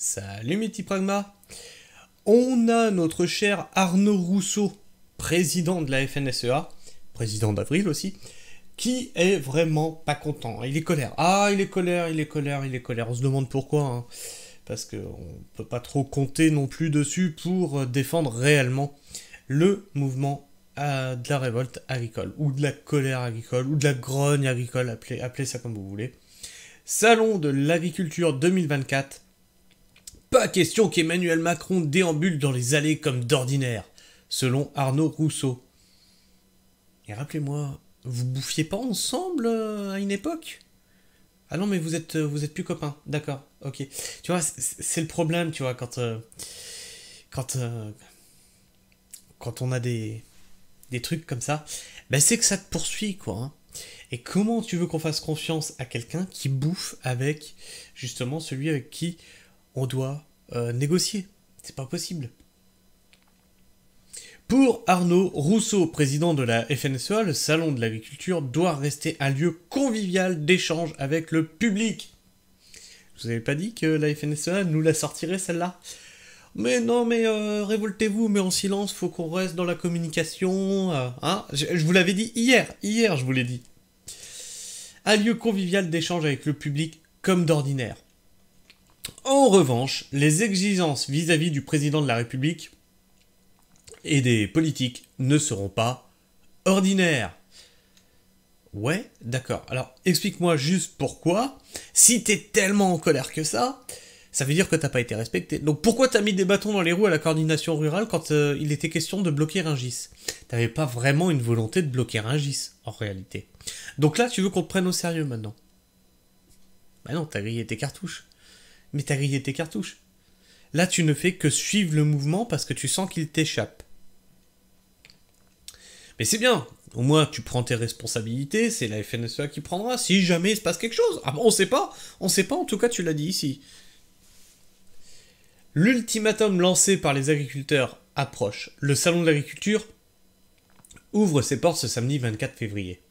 Salut mes petits pragmas. On a notre cher Arnaud Rousseau, président de la FNSEA, président d'Avril aussi, qui est vraiment pas content. Il est colère. Ah, il est colère. On se demande pourquoi, hein. Parce qu'on peut pas trop compter non plus dessus pour défendre réellement le mouvement de la révolte agricole, ou de la colère agricole, ou de la grogne agricole, appelez ça comme vous voulez. Salon de l'agriculture 2024. Pas question qu'Emmanuel Macron déambule dans les allées comme d'ordinaire, selon Arnaud Rousseau. Et rappelez-moi, vous bouffiez pas ensemble à une époque? Ah non, mais vous êtes plus copains, d'accord, ok. Tu vois, c'est le problème, tu vois, quand on a des trucs comme ça, ben c'est que ça te poursuit, quoi. Hein. Et comment tu veux qu'on fasse confiance à quelqu'un qui bouffe avec, justement, celui avec qui on doit négocier? C'est pas possible. Pour Arnaud Rousseau, président de la FNSEA, le salon de l'agriculture doit rester un lieu convivial d'échange avec le public. Je vous avais pas dit que la FNSEA nous la sortirait celle-là? Mais non, mais révoltez-vous, mais en silence, faut qu'on reste dans la communication. Hein, je vous l'avais dit hier je vous l'ai dit. Un lieu convivial d'échange avec le public comme d'ordinaire. En revanche, les exigences vis-à-vis du président de la République et des politiques ne seront pas ordinaires. Ouais, d'accord. Alors, explique-moi juste pourquoi. Si t'es tellement en colère que ça veut dire que t'as pas été respecté. Donc pourquoi t'as mis des bâtons dans les roues à la coordination rurale quand il était question de bloquer Rungis? T'avais pas vraiment une volonté de bloquer Rungis, en réalité. Donc là, tu veux qu'on te prenne au sérieux maintenant? Bah non, t'as grillé tes cartouches. Mais t'as grillé tes cartouches. Là, tu ne fais que suivre le mouvement parce que tu sens qu'il t'échappe. Mais c'est bien. Au moins, tu prends tes responsabilités. C'est la FNSEA qui prendra si jamais il se passe quelque chose. Ah bon, on sait pas. On sait pas, en tout cas, tu l'as dit ici. L'ultimatum lancé par les agriculteurs approche. Le salon de l'agriculture ouvre ses portes ce samedi 24 février.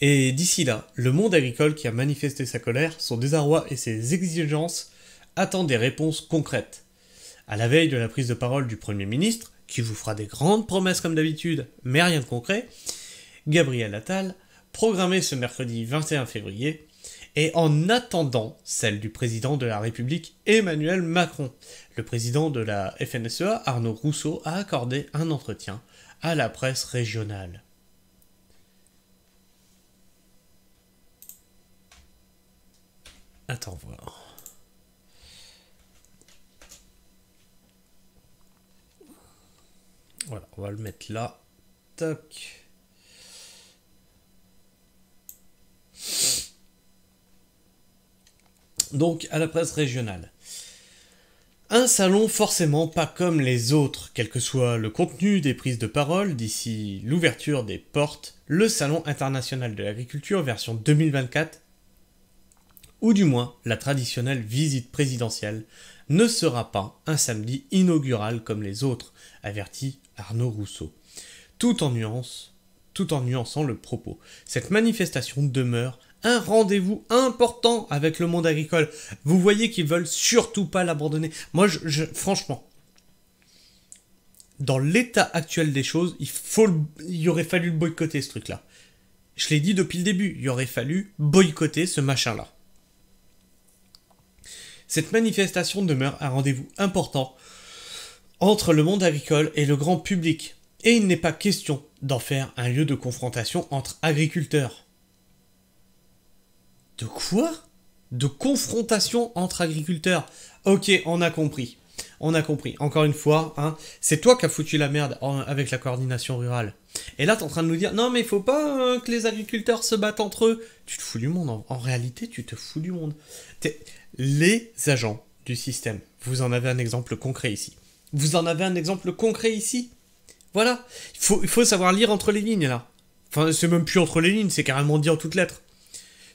Et d'ici là, le monde agricole qui a manifesté sa colère, son désarroi et ses exigences attend des réponses concrètes. À la veille de la prise de parole du Premier ministre, qui vous fera des grandes promesses comme d'habitude, mais rien de concret, Gabriel Attal, programmée ce mercredi 21 février, et en attendant celle du président de la République Emmanuel Macron. Le président de la FNSEA, Arnaud Rousseau, a accordé un entretien à la presse régionale. Attends voir. Voilà, on va le mettre là. Toc. Donc, à la presse régionale. Un salon forcément pas comme les autres, quel que soit le contenu des prises de parole, d'ici l'ouverture des portes, le Salon international de l'agriculture version 2024, ou du moins la traditionnelle visite présidentielle, ne sera pas un samedi inaugural comme les autres, avertit Arnaud Rousseau. Tout en nuançant le propos. Cette manifestation demeure un rendez-vous important avec le monde agricole. Vous voyez qu'ils veulent surtout pas l'abandonner. Moi, franchement, dans l'état actuel des choses, il aurait fallu le boycotter, ce truc-là. Je l'ai dit depuis le début, il aurait fallu boycotter ce machin-là. Cette manifestation demeure un rendez-vous important entre le monde agricole et le grand public. Et il n'est pas question d'en faire un lieu de confrontation entre agriculteurs. De quoi? De confrontation entre agriculteurs. Ok, on a compris. Encore une fois, hein, c'est toi qui as foutu la merde avec la coordination rurale. Et là, t'es en train de nous dire, non mais il faut pas que les agriculteurs se battent entre eux. Tu te fous du monde. En réalité, tu te fous du monde. Les agents du système. Vous en avez un exemple concret ici. Voilà. Il faut savoir lire entre les lignes, là. Enfin, c'est même plus entre les lignes, c'est carrément dit en toutes lettres.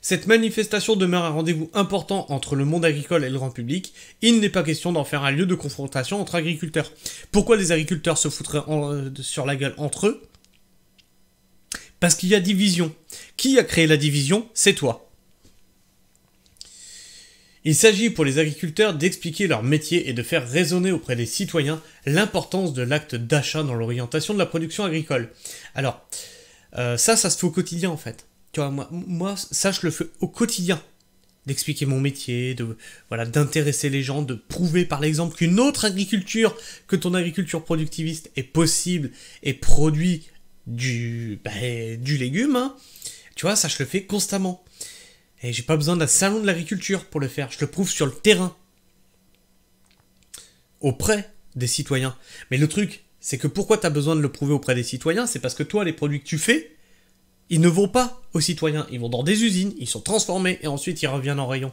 Cette manifestation demeure un rendez-vous important entre le monde agricole et le grand public. Il n'est pas question d'en faire un lieu de confrontation entre agriculteurs. Pourquoi les agriculteurs se foutraient sur la gueule entre eux? Parce qu'il y a division. Qui a créé la division? C'est toi. Il s'agit pour les agriculteurs d'expliquer leur métier et de faire résonner auprès des citoyens l'importance de l'acte d'achat dans l'orientation de la production agricole. Alors, ça se fait au quotidien en fait. Tu vois, moi, ça je le fais au quotidien. D'expliquer mon métier, d'intéresser les gens, de prouver par l'exemple qu'une autre agriculture que ton agriculture productiviste est possible et produit du légume. Hein. Tu vois, ça je le fais constamment. Et j'ai pas besoin d'un salon de l'agriculture pour le faire. Je le prouve sur le terrain. Auprès des citoyens. Mais le truc, c'est que pourquoi tu as besoin de le prouver auprès des citoyens? C'est parce que toi, les produits que tu fais, ils ne vont pas aux citoyens. Ils vont dans des usines, ils sont transformés et ensuite ils reviennent en rayon.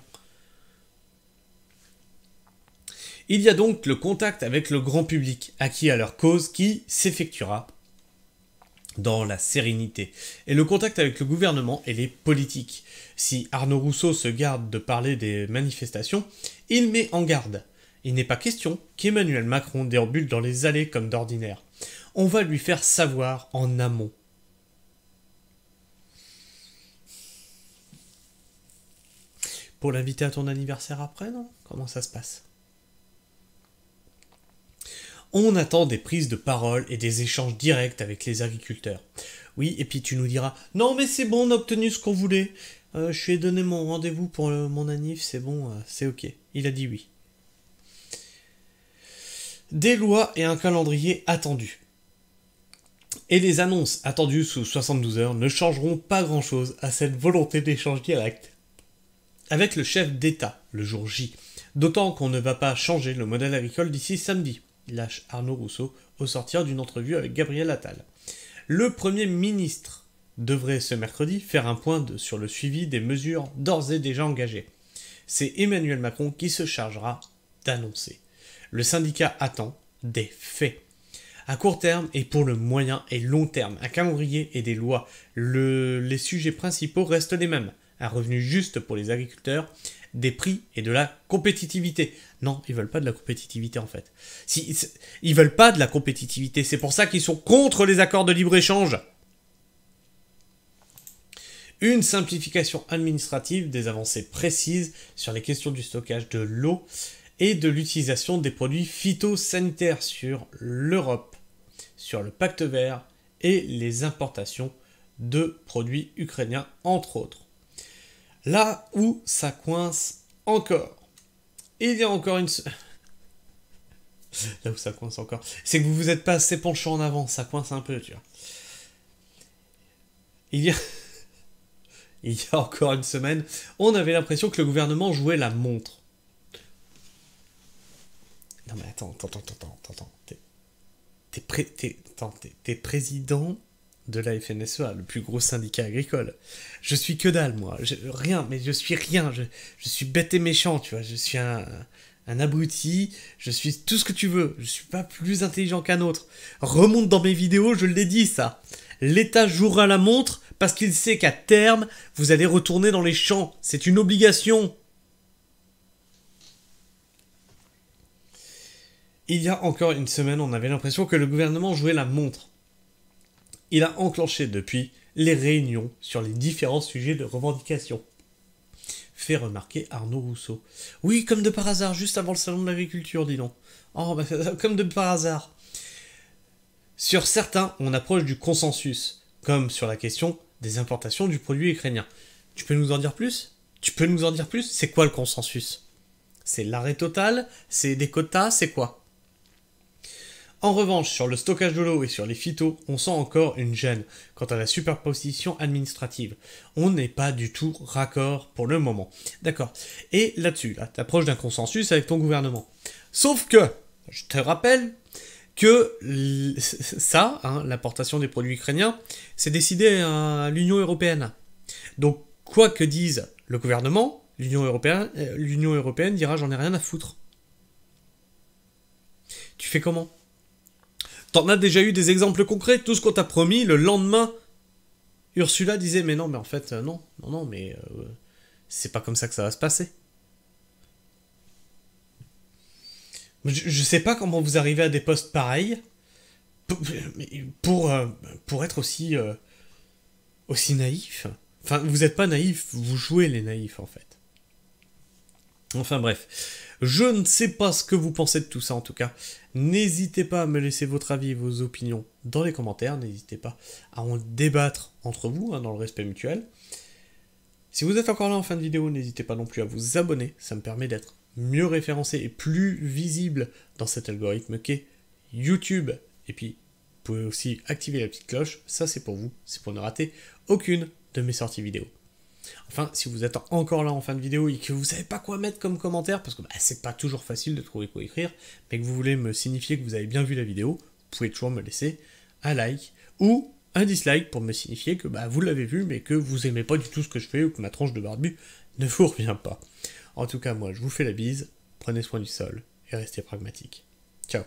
Il y a donc le contact avec le grand public, acquis à leur cause, qui s'effectuera dans la sérénité. Et le contact avec le gouvernement et les politiques. Si Arnaud Rousseau se garde de parler des manifestations, il met en garde. Il n'est pas question qu'Emmanuel Macron déambule dans les allées comme d'ordinaire. On va lui faire savoir en amont. Pour l'inviter à ton anniversaire après, non? Comment ça se passe? On attend des prises de parole et des échanges directs avec les agriculteurs. Oui, et puis tu nous diras « Non mais c'est bon, on a obtenu ce qu'on voulait. Je lui ai donné mon rendez-vous pour mon anniv, c'est bon, c'est ok. » Il a dit oui. Des lois et un calendrier attendus. Et les annonces attendues sous 72 heures ne changeront pas grand-chose à cette volonté d'échange direct avec le chef d'État, le jour J. D'autant qu'on ne va pas changer le modèle agricole d'ici samedi, lâche Arnaud Rousseau au sortir d'une entrevue avec Gabriel Attal. Le Premier ministre devrait ce mercredi faire un point sur le suivi des mesures d'ores et déjà engagées. C'est Emmanuel Macron qui se chargera d'annoncer. Le syndicat attend des faits. À court terme et pour le moyen et long terme, un calendrier et des lois. Les sujets principaux restent les mêmes. Un revenu juste pour les agriculteurs, des prix et de la compétitivité. Non, ils veulent pas de la compétitivité en fait. Ils veulent pas de la compétitivité, c'est pour ça qu'ils sont contre les accords de libre-échange. Une simplification administrative, des avancées précises sur les questions du stockage de l'eau et de l'utilisation des produits phytosanitaires sur l'Europe, sur le pacte vert et les importations de produits ukrainiens entre autres. Là où ça coince encore. Il y a encore une... Là où ça coince encore. C'est que vous vous êtes pas assez penché en avant. Ça coince un peu, tu vois. Il y a encore une semaine, on avait l'impression que le gouvernement jouait la montre. Non mais attends. T'es président de la FNSEA, le plus gros syndicat agricole. Je suis que dalle, moi. Je suis rien. Je suis bête et méchant, tu vois. Je suis un abruti. Je suis tout ce que tu veux. Je suis pas plus intelligent qu'un autre. Remonte dans mes vidéos, je l'ai dit, ça. L'État jouera la montre parce qu'il sait qu'à terme, vous allez retourner dans les champs. C'est une obligation. Il y a encore une semaine, on avait l'impression que le gouvernement jouait la montre. Il a enclenché depuis les réunions sur les différents sujets de revendication. Fait remarquer Arnaud Rousseau. Oui, comme de par hasard, juste avant le salon de l'agriculture, dis donc. Oh, bah, comme de par hasard. Sur certains, on approche du consensus, comme sur la question des importations du produit ukrainien. Tu peux nous en dire plus? C'est quoi le consensus? C'est l'arrêt total? C'est des quotas? C'est quoi? En revanche, sur le stockage de l'eau et sur les phytos, on sent encore une gêne quant à la superposition administrative. On n'est pas du tout raccord pour le moment. D'accord. Et là-dessus, là, t'approches d'un consensus avec ton gouvernement. Sauf que, je te rappelle que ça, l'importation des produits ukrainiens, c'est décidé à l'Union européenne. Donc, quoi que dise le gouvernement, l'Union européenne dira j'en ai rien à foutre. Tu fais comment? T'en as déjà eu des exemples concrets? Tout ce qu'on t'a promis, le lendemain, Ursula disait mais non, mais en fait, non, mais c'est pas comme ça que ça va se passer. Je sais pas comment vous arrivez à des postes pareils pour être aussi naïf. Enfin, vous êtes pas naïf, vous jouez les naïfs en fait. Enfin bref, je ne sais pas ce que vous pensez de tout ça en tout cas. N'hésitez pas à me laisser votre avis et vos opinions dans les commentaires. N'hésitez pas à en débattre entre vous, dans le respect mutuel. Si vous êtes encore là en fin de vidéo, n'hésitez pas non plus à vous abonner. Ça me permet d'être mieux référencé et plus visible dans cet algorithme qu'est YouTube. Et puis, vous pouvez aussi activer la petite cloche. Ça, c'est pour vous. C'est pour ne rater aucune de mes sorties vidéo. Enfin, si vous êtes encore là en fin de vidéo et que vous savez pas quoi mettre comme commentaire, parce que c'est pas toujours facile de trouver quoi écrire, mais que vous voulez me signifier que vous avez bien vu la vidéo, vous pouvez toujours me laisser un like ou un dislike pour me signifier que vous l'avez vu, mais que vous aimez pas du tout ce que je fais ou que ma tranche de barbu ne vous revient pas. En tout cas, moi, je vous fais la bise, prenez soin du sol et restez pragmatique. Ciao.